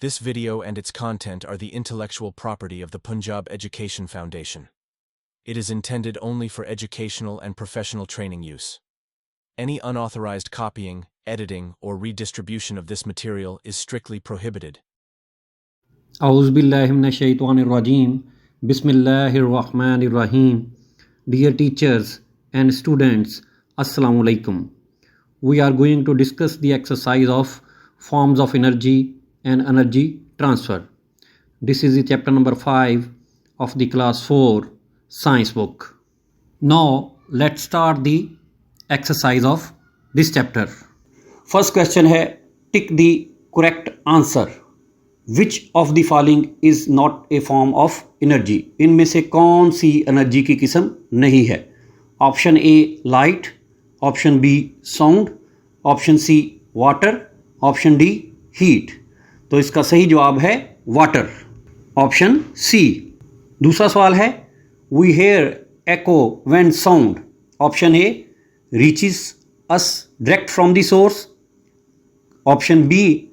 This video and its content are the intellectual property of the Punjab Education Foundation. It is intended only for educational and professional training use. Any unauthorized copying, editing, or redistribution of this material is strictly prohibited. Auzubillahiminash-shaytanir-rajim. Bismillahir-Rahmanir-Rahim. Dear teachers and students, Assalamu alaikum. We are going to discuss the exercise of forms of energy and energy transfer. This is the chapter number 5 of the class 4 science book. Now let's start the exercise of this chapter. First question है, tick the correct answer. Which of the following is not a form of energy? इनमें से कौन सी energy की किस्म नहीं है? Option A light, option B sound, option C water, option D heat. तो इसका सही जवाब है वाटर, ऑप्शन सी. दूसरा सवाल है, we hear echo when sound. Option A reaches us direct from the source, option B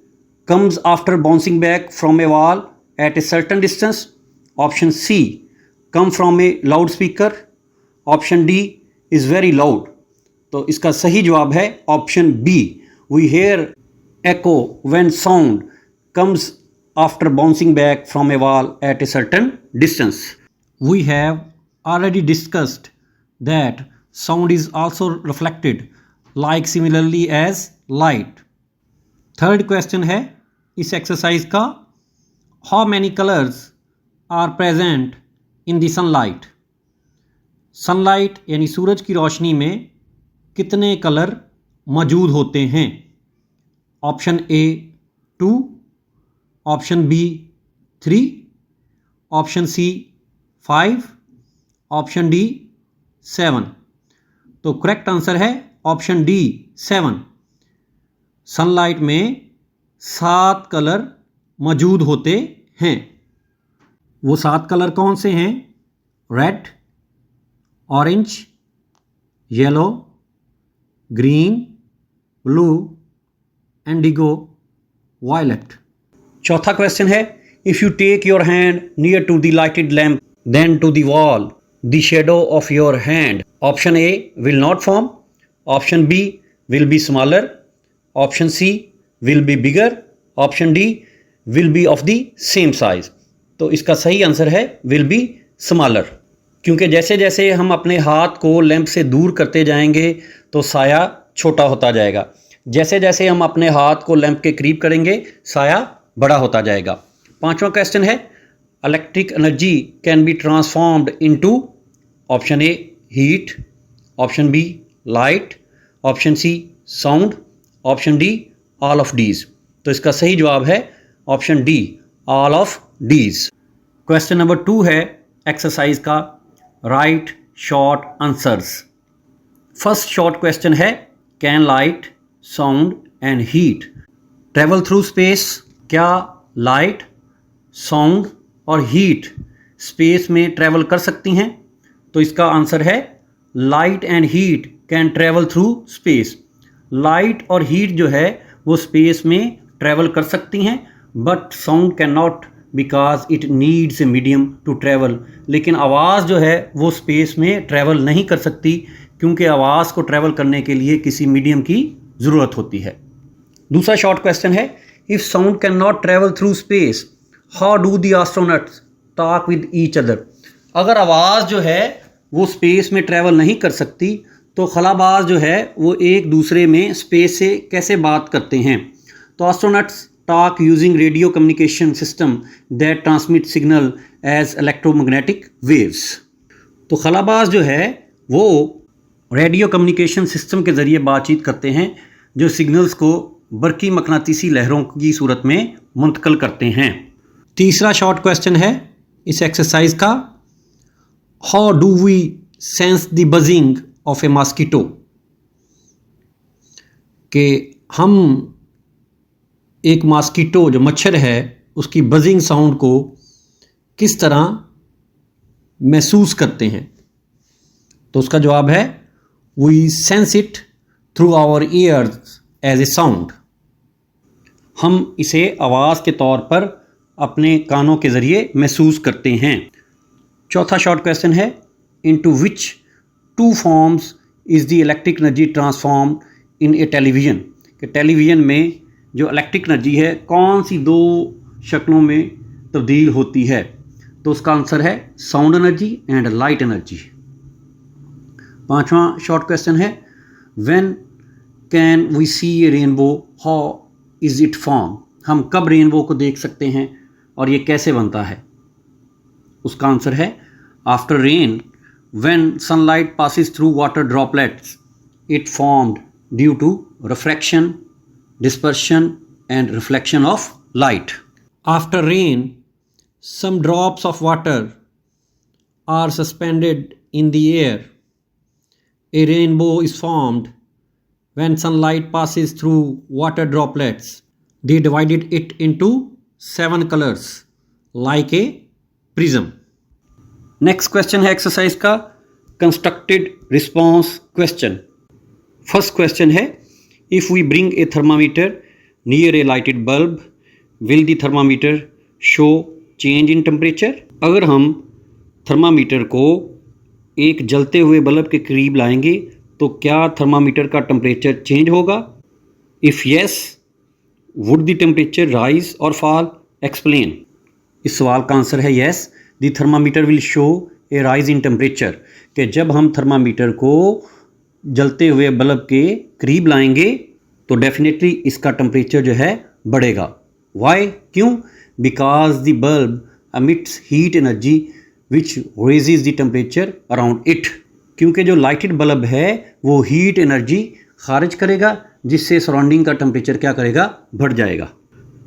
comes after bouncing back from a wall at a certain distance, option C come from a loudspeaker, option D is very loud. तो इसका सही जवाब है option B. We hear echo when sound comes after bouncing back from a wall at a certain distance. We have already discussed that sound is also reflected like similarly as light. Third question है इस exercise का, how many colours are present in the sunlight. Sunlight यानी सूरज की रोशनी में कितने colour मौजूद होते हैं? Option A 2, option B 3, option C 5, option D 7. तो करेक्ट आंसर है ऑप्शन डी 7. सनलाइट में 7 कलर मौजूद होते हैं. वो 7 कलर कौन से हैं? Red, orange, yellow, green, blue, indigo, violet. चौथा क्वेश्चन है, if you take your hand near to the lighted lamp then to the wall the shadow of your hand. Option A will not form, option B will be smaller, option C will be bigger, option D will be of the same size. तो इसका सही answer है will be smaller, क्योंकि जैसे जैसे हम अपने हाथ को लैंप से दूर करते जाएंगे तो साया छोटा होता जाएगा. जैसे जैसे हम अपने हाथ को लैंप के करीब करेंगे साया बड़ा होता जाएगा. पांचवा क्वेश्चन है, electric energy can be transformed into. Option A heat, option B light, option C sound, option D all of these. तो इसका सही जवाब है option D all of these. Question number 2 है एक्सरसाइज का, write short answers. First short question है, can light, sound and heat travel through space. क्या light, sound और हीट स्पेस में ट्रेवल कर सकती हैं? तो इसका आंसर है light and heat can travel through space. Light और हीट जो है वो स्पेस में ट्रैवल कर सकती हैं, but sound can not because it needs a medium to travel. लेकिन आवाज़ जो है वो स्पेस में ट्रैवल नहीं कर सकती, क्योंकि आवाज़ को ट्रैवल करने के लिए किसी मीडियम की ज़रूरत होती है. दूसरा शॉर्ट क्वेश्चन है, if sound can not travel through space how do the astronauts talk with each other. अगर आवाज़ जो है वो स्पेस में ट्रैवल नहीं कर सकती तो खलाबाज जो है वो एक दूसरे में स्पेस से कैसे बात करते हैं? तो astronauts talk using radio communication system that transmit signal as electromagnetic waves. तो खलाबाज जो है वो रेडियो कम्युनिकेशन सिस्टम के ज़रिए बातचीत करते हैं जो सिग्नल्स को बरकी मकनातीसी लहरों की सूरत में मुंतकिल करते हैं. तीसरा शॉर्ट क्वेश्चन है इस एक्सरसाइज का, how do we sense the buzzing of a mosquito. कि हम एक मॉस्किटो जो मच्छर है उसकी बजिंग साउंड को किस तरह महसूस करते हैं? तो उसका जवाब है, we sense it through our ears as a sound. हम इसे आवाज़ के तौर पर अपने कानों के ज़रिए महसूस करते हैं। चौथा शॉर्ट क्वेश्चन है, into which two forms is the electric energy transform in A television, कि टेलीविज़न में जो इलेक्ट्रिक एनर्जी है कौन सी दो शक्लों में तब्दील होती है? तो उसका आंसर है sound energy and light energy. पांचवा शॉर्ट क्वेश्चन है, when can we see a rainbow, how is it form, हम कब रेनबो को देख सकते हैं और ये कैसे बनता है? उसका आंसर है after rain, when sunlight passes through water droplets, it formed due to refraction, dispersion and reflection of light. After rain, some drops of water are suspended in the air. A rainbow is formed when sunlight passes through water droplets. They divided it into 7 colors like a prism. Next question है exercise का constructed response question. First question है, if we bring a thermometer near a lighted bulb, will the thermometer show change in temperature? अगर हम thermometer को एक जलते हुए bulb के करीब लाएंगे तो क्या थर्मामीटर का टेम्परेचर चेंज होगा? If yes, would the temperature rise और फॉल? एक्सप्लेन। इस सवाल का आंसर है yes, the thermometer will show A rise in temperature, कि जब हम थर्मामीटर को जलते हुए बल्ब के करीब लाएंगे तो डेफिनेटली इसका टेम्परेचर जो है बढ़ेगा। वाई, क्यों? Because the bulb emits heat energy which raises the temperature around it, क्योंकि जो लाइटेड बल्ब है वो हीट एनर्जी खारिज करेगा जिससे सराउंडिंग का टेम्परेचर क्या करेगा? बढ़ जाएगा।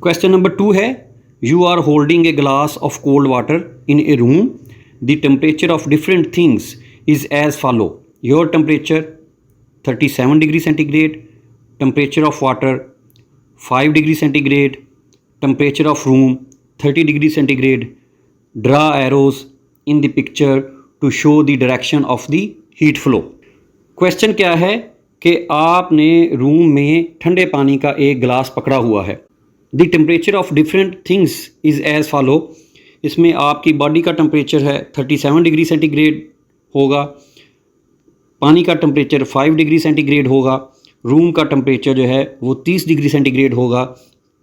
क्वेश्चन नंबर 2 है, you are holding a glass of cold water in a room, the temperature of different things is as follow, your temperature 37 degree centigrade, temperature of water 5 degree centigrade, temperature of room 30 degree centigrade. Draw arrows in the picture to show the direction of the heat flow. Question क्या है कि आपने room में ठंडे पानी का एक गिलास पकड़ा हुआ है। The temperature of different things is as follow, इसमें आपकी बॉडी का टेम्परेचर है 37 डिग्री सेंटीग्रेड होगा, पानी का टेम्परेचर 5 डिग्री सेंटीग्रेड होगा, रूम का टेम्परेचर जो है वो 30 डिग्री सेंटीग्रेड होगा।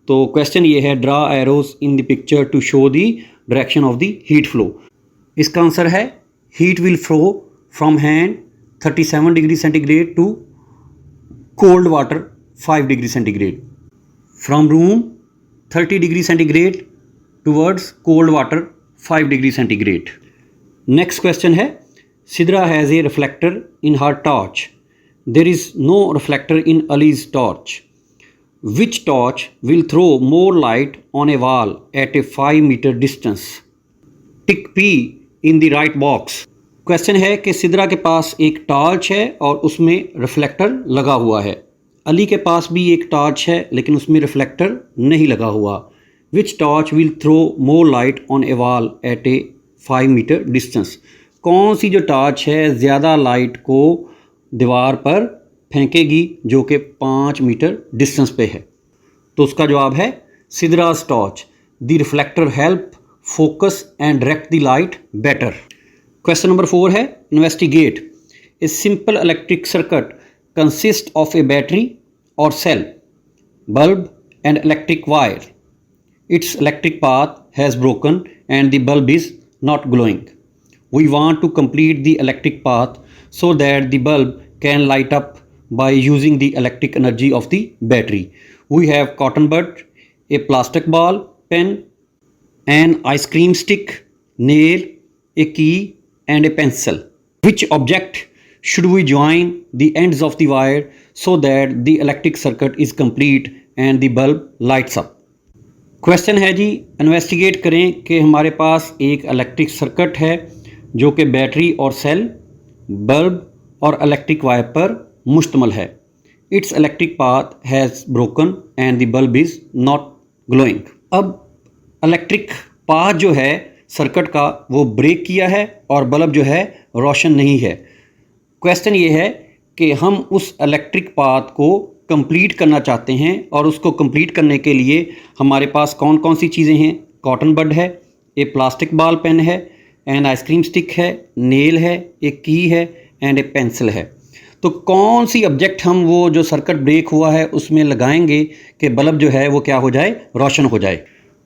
तो क्वेश्चन ये है, draw arrows in the picture to show the direction of the heat flow. इसका आंसर है heat will flow from hand 37 degree centigrade to cold water 5 degree centigrade, from room 30 degree centigrade towards cold water 5 degree centigrade. Next question है, Sidra has a reflector in her torch. There is no reflector in Ali's torch. Which torch will throw more light on a wall at a 5-meter distance? Tick P in the right box. Question है कि सिद्रा के पास एक torch है और उसमें reflector लगा हुआ है। अली के पास भी एक टॉर्च है लेकिन उसमें रिफ्लेक्टर नहीं लगा हुआ। Which torch will throw more light on a wall at a 5-meter distance? कौन सी जो टॉर्च है ज़्यादा लाइट को दीवार पर फेंकेगी जो कि 5 मीटर डिस्टेंस पे है? तो उसका जवाब है सिद्रास torch. The reflector help focus and direct the light better. Question number 4 है, investigate. A simple electric circuit consist of a battery और cell, bulb and electric wire. Its electric path has broken and the bulb is not glowing. We want to complete the electric path so that the bulb can light up by using the electric energy of the battery. We have cotton bud, a plastic ball, pen, an ice cream stick, nail, a key and a pencil. Which object should we join the ends of the wire so that the electric circuit is complete and the bulb lights up? Question है जी, investigate करें कि हमारे पास एक electric circuit है जो कि battery और cell, bulb और इलेक्ट्रिक वायर पर मुश्तमल है. It's electric path has broken and the bulb is not glowing. अब इलेक्ट्रिक पाथ जो है सर्किट का वो ब्रेक किया है और बल्ब जो है रोशन नहीं है. क्वेश्चन ये है कि हम उस इलेक्ट्रिक पाथ को कंप्लीट करना चाहते हैं और उसको कंप्लीट करने के लिए हमारे पास कौन कौन सी चीज़ें हैं, कॉटन बड है, एक प्लास्टिक बॉल पेन है, एंड आइसक्रीम स्टिक है, नेल है, एक की है एंड एक पेंसिल है। तो कौन सी ऑब्जेक्ट हम वो जो सर्किट ब्रेक हुआ है उसमें लगाएंगे कि बल्ब जो है वो क्या हो जाए, रोशन हो जाए?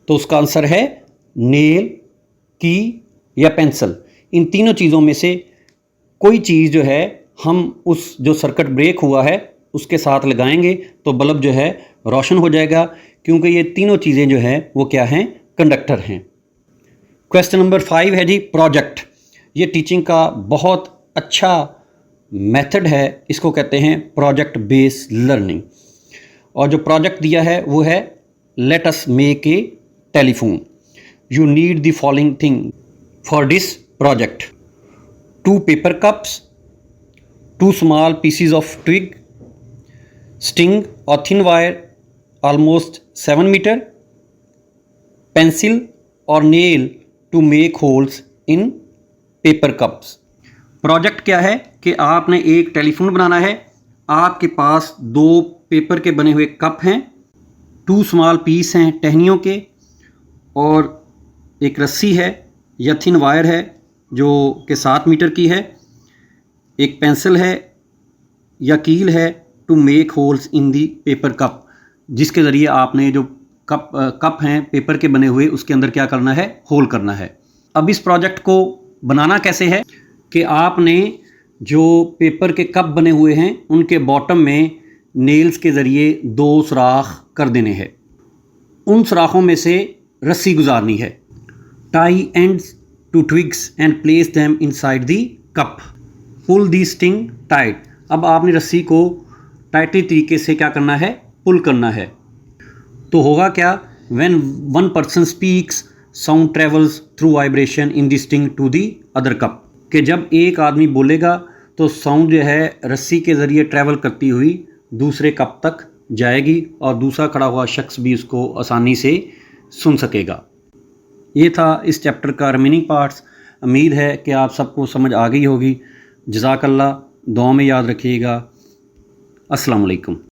तो उसका आंसर है नेल, की या पेंसिल। इन तीनों चीज़ों में से कोई चीज़ जो है हम उस जो सर्किट ब्रेक हुआ है उसके साथ लगाएंगे तो बल्ब जो है रोशन हो जाएगा, क्योंकि ये तीनों चीज़ें जो हैं वो क्या हैं, कंडक्टर हैं। क्वेश्चन नंबर 5 है जी प्रोजेक्ट। ये टीचिंग का बहुत अच्छा मेथड है, इसको कहते हैं प्रोजेक्ट बेस्ड लर्निंग। और जो प्रोजेक्ट दिया है वो है let us make a telephone. You need the following thing for this project: 2 paper cups, 2 small pieces of twig, string or thin wire almost 7 meter, pencil or nail to make holes in paper cups। Project क्या है कि आपने एक telephone बनाना है, आपके पास 2 paper के बने हुए कप हैं, 2 स्मॉल पीस हैं टहनियों के, और एक रस्सी है या थिन वायर है जो कि 7 मीटर की है, एक पेंसिल है या कील है to make holes in the paper cup, जिसके ज़रिए आपने जो कप हैं पेपर के बने हुए उसके अंदर क्या करना है, होल करना है। अब इस प्रोजेक्ट को बनाना कैसे है कि आपने जो पेपर के कप बने हुए हैं उनके बॉटम में नेल्स के ज़रिए 2 सुराख कर देने हैं। उन सुराखों में से रस्सी गुजारनी है। Tie ends to twigs and place them inside the cup, pull the string tight. अब आपने रस्सी को टाइटली तरीके से क्या करना है, पुल करना है। तो होगा क्या, when one person speaks sound travels through vibration in the string to the other cup, कि जब एक आदमी बोलेगा तो साउंड जो है रस्सी के ज़रिए ट्रैवल करती हुई दूसरे कप तक जाएगी और दूसरा खड़ा हुआ शख्स भी उसको आसानी से सुन सकेगा। ये था इस चैप्टर का रिमेनिंग पार्ट्स। उम्मीद है कि आप सबको समझ आ गई होगी। जज़ाकल्लाह, दुआ में याद रखिएगा। अस्सलाम वालेकुम।